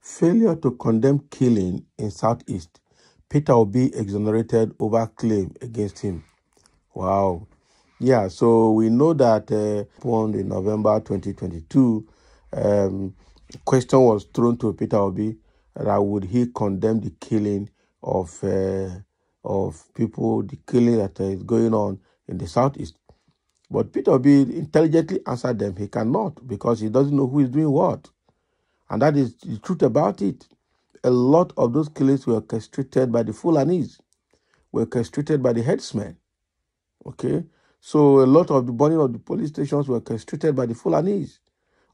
Failure to condemn killing in Southeast. Peter Obi exonerated over claim against him. Wow. Yeah, so we know that in November 2022, question was thrown to Peter Obi that would he condemn the killing of people, the killing that is going on in the Southeast. But Peter Obi intelligently answered them, he cannot, because he doesn't know who is doing what. And that is the truth about it. A lot of those killings were orchestrated by the Fulanis, were orchestrated by the headsmen. Okay? So a lot of the burning of the police stations were orchestrated by the Fulanis,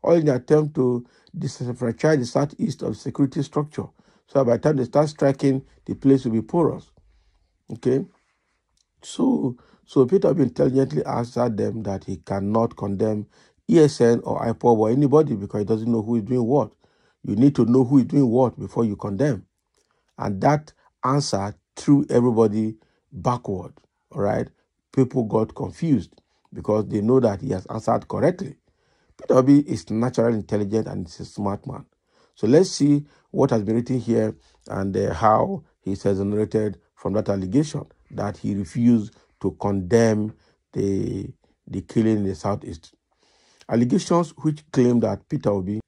all in the attempt to disenfranchise the Southeast of security structure. So by the time they start striking, the place will be porous. Okay? So Peter Obi intelligently answered them that he cannot condemn ESN or IPOB or anybody because he doesn't know who is doing what. You need to know who is doing what before you condemn. And that answer threw everybody backward, all right? People got confused because they know that he has answered correctly. Peter Obi is naturally intelligent and he's a smart man. So let's see what has been written here and how he's exonerated from that allegation that he refused to condemn the killing in the Southeast. Allegations which claim that Peter Obi,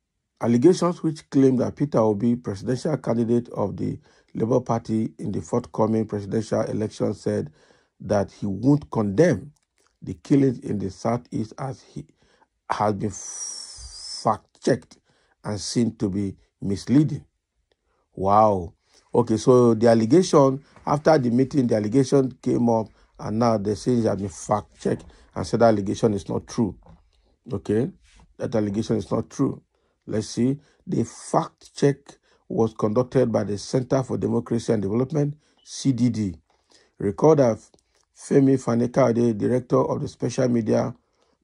presidential candidate of the Labour Party in the forthcoming presidential election, said that he won't condemn the killings in the Southeast as he has been fact-checked and seen to be misleading. Wow. Okay, so the allegation, after the meeting, the allegation came up and now they say it has been fact-checked and said that allegation is not true. Okay, that allegation is not true. Let's see. The fact check was conducted by the Center for Democracy and Development, CDD. Recall that Femi Fani-Kayode, director of the Special Media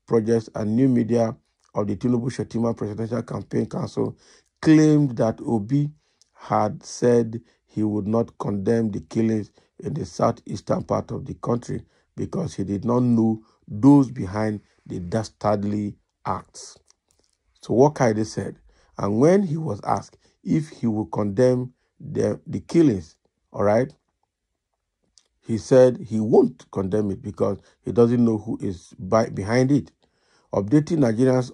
Projects and New Media of the Tinubu-Shettima Presidential Campaign Council, claimed that Obi had said he would not condemn the killings in the southeastern part of the country because he did not know those behind the dastardly acts. So what Kayode said, and when he was asked if he would condemn the killings, all right, he said he won't condemn it because he doesn't know who is behind it. Updating Nigerians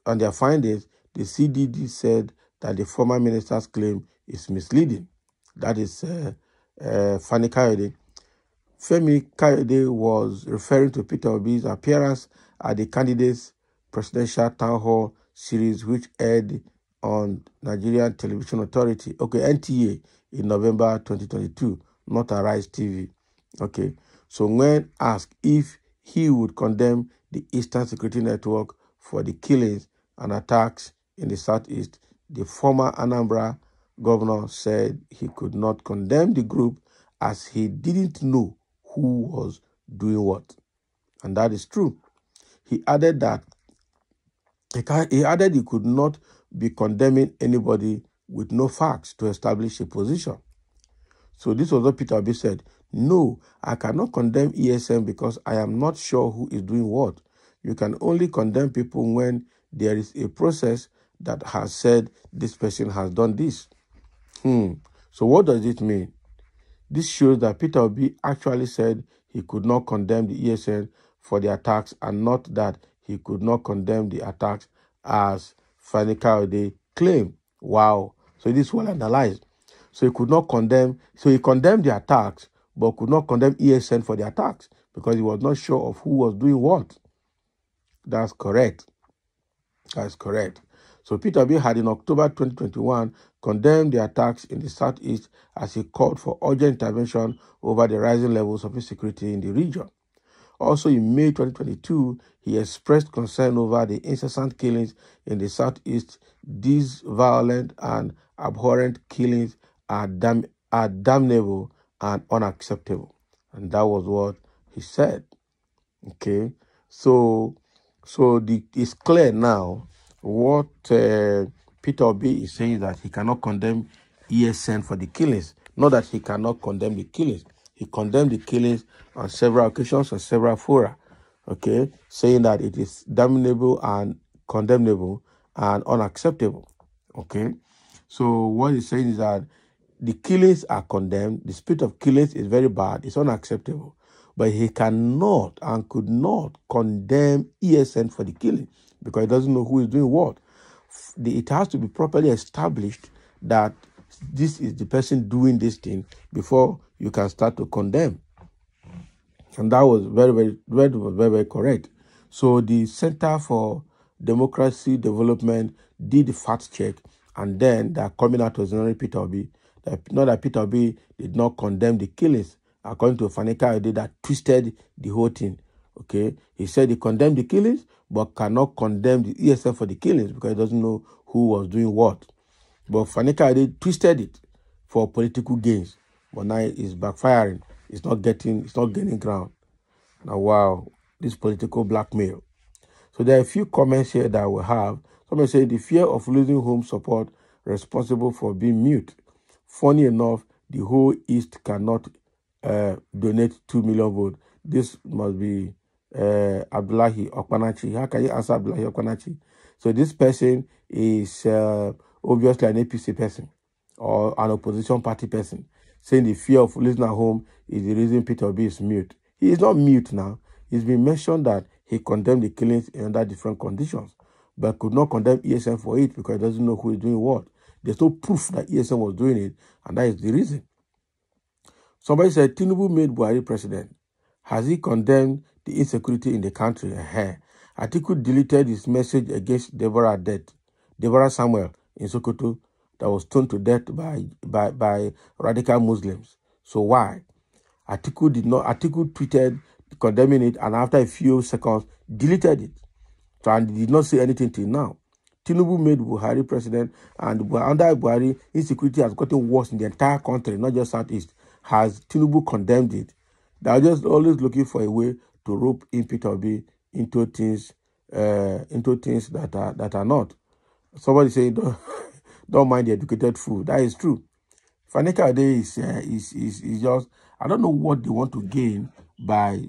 on their findings, the CDD said that the former minister's claim is misleading. That is Fani Kayode. Femi Kayode was referring to Peter Obi's appearance at the candidates' presidential town hall series, which aired on Nigerian Television Authority, okay, NTA, in November 2022, not Arise TV. Okay, so when asked if he would condemn the Eastern Security Network for the killings and attacks in the Southeast, the former Anambra governor said he could not condemn the group as he didn't know who was doing what. And that is true. He added that he could not be condemning anybody with no facts to establish a position. So this was what Peter Obi said. No, I cannot condemn ESM because I am not sure who is doing what. You can only condemn people when there is a process that has said this person has done this. So what does it mean? This shows that Peter Obi actually said he could not condemn the ESN for the attacks and not that he could not condemn the attacks as Fani Kayode claimed. Wow. So this is well analyzed. So he could not condemn, so he condemned the attacks, but could not condemn ESN for the attacks because he was not sure of who was doing what. That's correct. That's correct. So Peter Obi had in October 2021 condemned the attacks in the Southeast as he called for urgent intervention over the rising levels of insecurity in the region. Also in May 2022, he expressed concern over the incessant killings in the Southeast. These violent and abhorrent killings are damnable and unacceptable. And that was what he said. Okay, so it's clear now what Peter Obi is saying, that he cannot condemn ESN for the killings. Not that he cannot condemn the killings. He condemned the killings on several occasions, on several fora. okay, saying that it is damnable and condemnable and unacceptable. Okay, so what he's saying is that the killings are condemned. The spirit of killings is very bad. It's unacceptable. But he cannot and could not condemn ESN for the killing because he doesn't know who is doing what. It has to be properly established that this is the person doing this thing before you can start to condemn. And that was very correct. So the Center for Democracy Development did the fact check, and then they are coming out to exonerate Peter Obi. Not that Peter Obi did not condemn the killings, according to Fanika Ade, that twisted the whole thing. Okay, he said he condemned the killings, but cannot condemn the ESN for the killings because he doesn't know who was doing what. But Fanika Ade twisted it for political gains, but now it's backfiring. It's not gaining ground. Now, wow, this political blackmail. So there are a few comments here that we have. Somebody say the fear of losing home support responsible for being mute. Funny enough, the whole East cannot donate 2 million votes. This must be Abdullahi Okpanachi. How can you answer Abdullahi Okpanachi? So this person is obviously an APC person or an opposition party person, saying the fear of losing at home is the reason Peter Obi is mute. He is not mute now. It's been mentioned that he condemned the killings under different conditions, but could not condemn ESN for it because he doesn't know who is doing what. There's no proof that ESN was doing it, and that is the reason. Somebody said, Tinubu made Buhari president. Has he condemned the insecurity in the country? Atiku deleted his message against Deborah Samuel in Sokoto, that was stoned to death by radical Muslims. So why? Atiku tweeted condemning it, and after a few seconds deleted it. So, and did not say anything till now. Tinubu made Buhari president, and under Buhari, insecurity has gotten worse in the entire country, not just Southeast. Has Tinubu condemned it? They are just always looking for a way to rope in Peter Obi into things that are not. Somebody saying don't mind the educated fool. That is true. Fanika Ade is just, I don't know what they want to gain by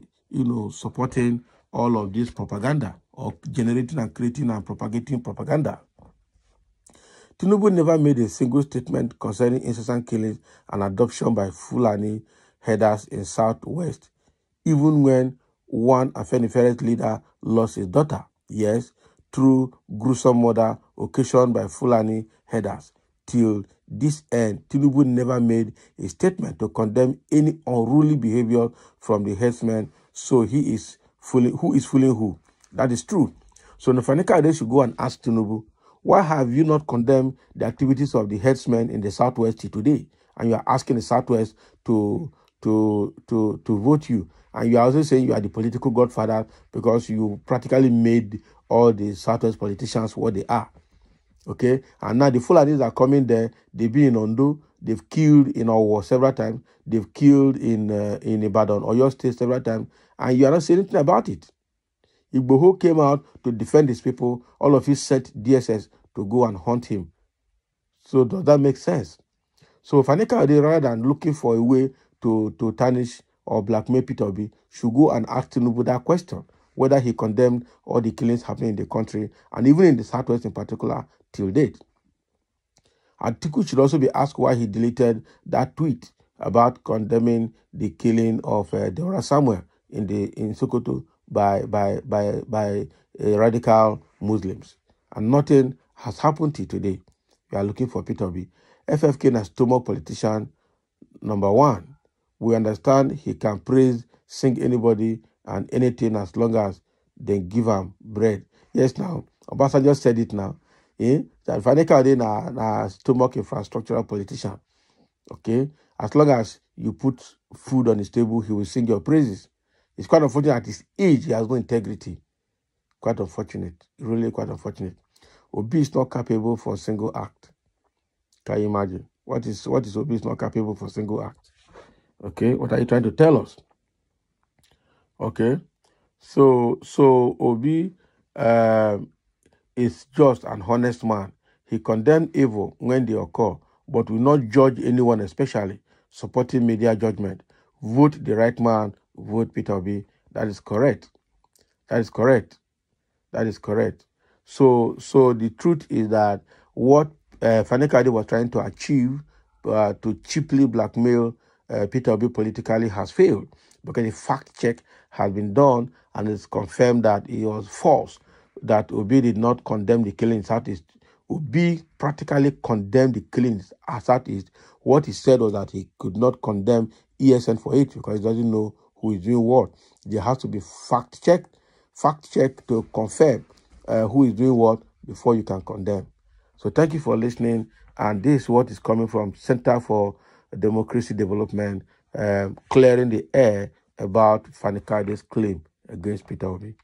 supporting all of this propaganda or generating and creating and propagating propaganda. Tinubu never made a single statement concerning incessant killings and adoption by Fulani herders in Southwest, even when one Afenifere leader lost his daughter. Yes, through gruesome murder occasioned by Fulani herders. Till this end, Tinubu never made a statement to condemn any unruly behavior from the herdsmen. So who is fooling who? That is true. So Fanika Ade should go and ask Tinubu, why have you not condemned the activities of the herdsmen in the Southwest today? And you are asking the Southwest to vote you. And you are also saying you are the political godfather because you practically made all the Southwest politicians what they are. Okay? And now the Fulanis are coming there. They've been in Ondo. They've killed in Owo several times. They've killed in Ibadan or your state several times. And you are not saying anything about it. Igboho came out to defend his people. All of you set DSS to go and hunt him. So does that make sense? So Fanika Ade, rather than looking for a way to tarnish or blackmail Peter Obi, should go and ask Tinubu that question, whether he condemned all the killings happening in the country, and even in the Southwest in particular, till date. Atiku should also be asked why he deleted that tweet about condemning the killing of Deborah Samuel in Sokoto by radical Muslims. And nothing has happened till today. We are looking for Peter Obi. FFK na stomach politician number one. We understand he can praise, sing anybody and anything as long as they give him bread. Yes, now, Obasa just said it now. That Fanika Ade na stomach infrastructural politician. Okay? As long as you put food on his table, he will sing your praises. It's quite unfortunate at his age, he has no integrity. Quite unfortunate. Really quite unfortunate. Obi is not capable for a single act. Can you imagine? What is Obi is not capable for a single act? Okay, what are you trying to tell us? Okay, so Obi is just an honest man. He condemned evil when they occur, but will not judge anyone, especially supporting media judgment. Vote the right man, vote Peter Obi. That is correct. That is correct. That is correct. So the truth is that what Fanikade was trying to achieve to cheaply blackmail Peter Obi politically has failed, because a fact check has been done and it's confirmed that it was false, that Obi did not condemn the killing in Southeast. Obi practically condemned the killings at Southeast. What he said was that he could not condemn ESN for it because he doesn't know who is doing what. There has to be fact check to confirm who is doing what before you can condemn. So thank you for listening. And this is what is coming from Center for Democracy Development, clearing the air about Fanikade's claim against Peter Obi.